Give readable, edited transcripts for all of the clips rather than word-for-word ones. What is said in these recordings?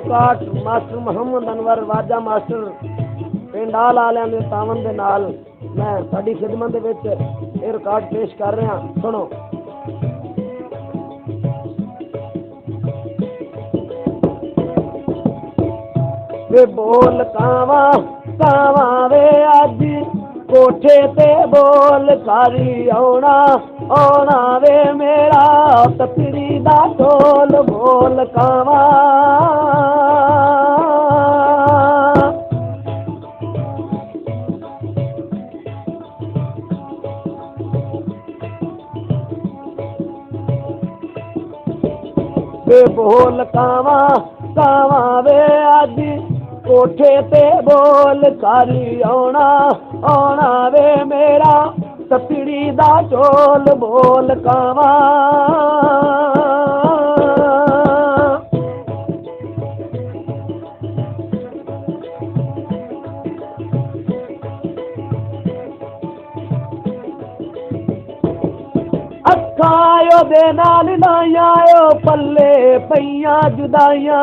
काट मास्टर मोहम्मद अनवर वाजा मास्टर पिंडाल वालिਆਂ ਦੇ ਤਾਵਨ ਦੇ ਨਾਲ मैं साड़ी खिदमत ਦੇ ਵਿੱਚ ਇਹ ਰਿਕਾਰਡ ਪੇਸ਼ ਕਰ ਰਿਹਾ सुनो। वे बोल कावा कावा वे अज कोठे ते बोल सारी आना आना वे मेरा तपड़ी दा ढोल बोल कावा वे बोल कावा कावा वे अज कोठे ते बोल सारी आना आना वे मेरा तपड़ी दा ढोल बोल कावा अखायो दे नाल लाया पल्ले पईयां जुदाइयां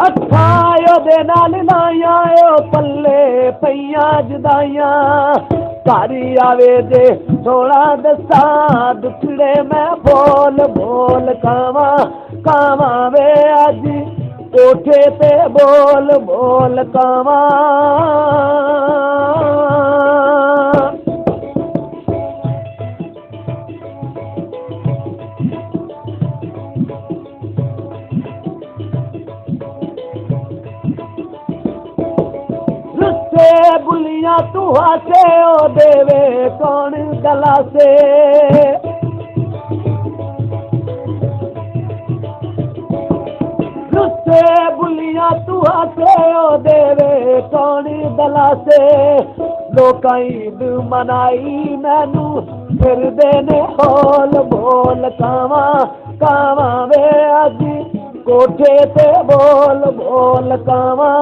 अखायो दे नाल लाया पल्ले पईयां जुदाइयां सारी आवे जे थोड़ा दसा दुखड़े मैं बोल बोल कावा कावा वे अज कोठे ते बोल बोल कावा रुस्से बुलियां तू हासे ओ देवे कौन गला से बुलिया तू हसे ओ देवे कौन दला से लोकां ईद मनाई मैनू फिर देने होल बोल कावा कावा वे अज कोठे ते बोल बोल कावा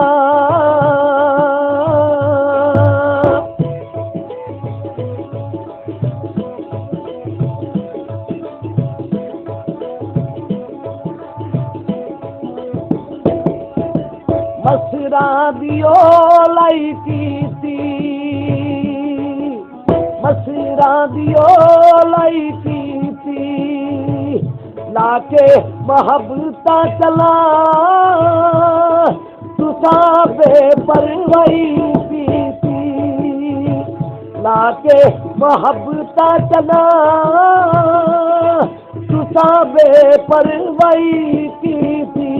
मसरा दियो लाई कीती मसरा दियो लाई कीती लाके महबता चला तुसा बेपरवाही पीती लाके महबता चला तुसा बेपरवाही कीती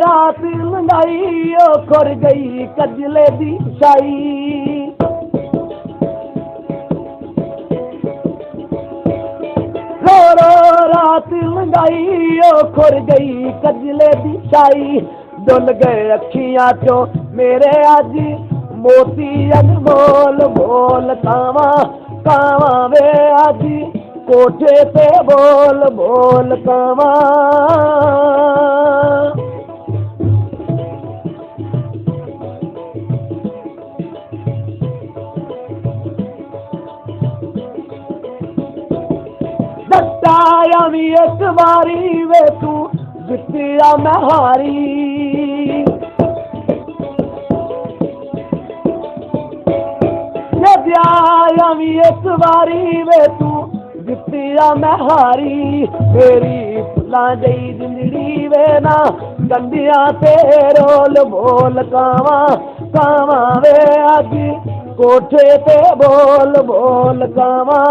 रात लंगाई खुर गई कजले दी शाई रो रो रात लंगाई खुर गई कजले दी शाई डुल गए अखियां चो मेरे अज मोती अनमोल बोल कावा कावा वे अज कोठे पे बोल बोल कावा दस्ताया भी एक बारी वे तू जितिया मैं हारी आया भी एक बारी वे तू जितिया मैं हारी मेरी फुला जई जिंदड़ी वे ना गंदिया ते रोल बोल कावा कावा वे अज कोठे ते बोल बोल कावा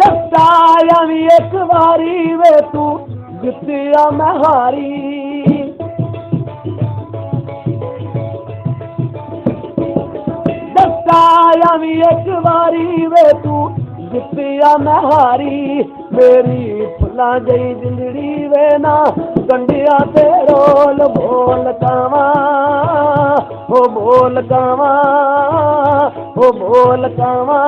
दस्ताया भी एक बारी वे तू जितिया मैं हारी दस्ताया भी एक बारी वे तू जितिया मैं हारी मेरी फुला जई जिंदड़ी वे ना कंडिया ते रोल बोल कावा ओ बोल कावा ओ बोल कावा।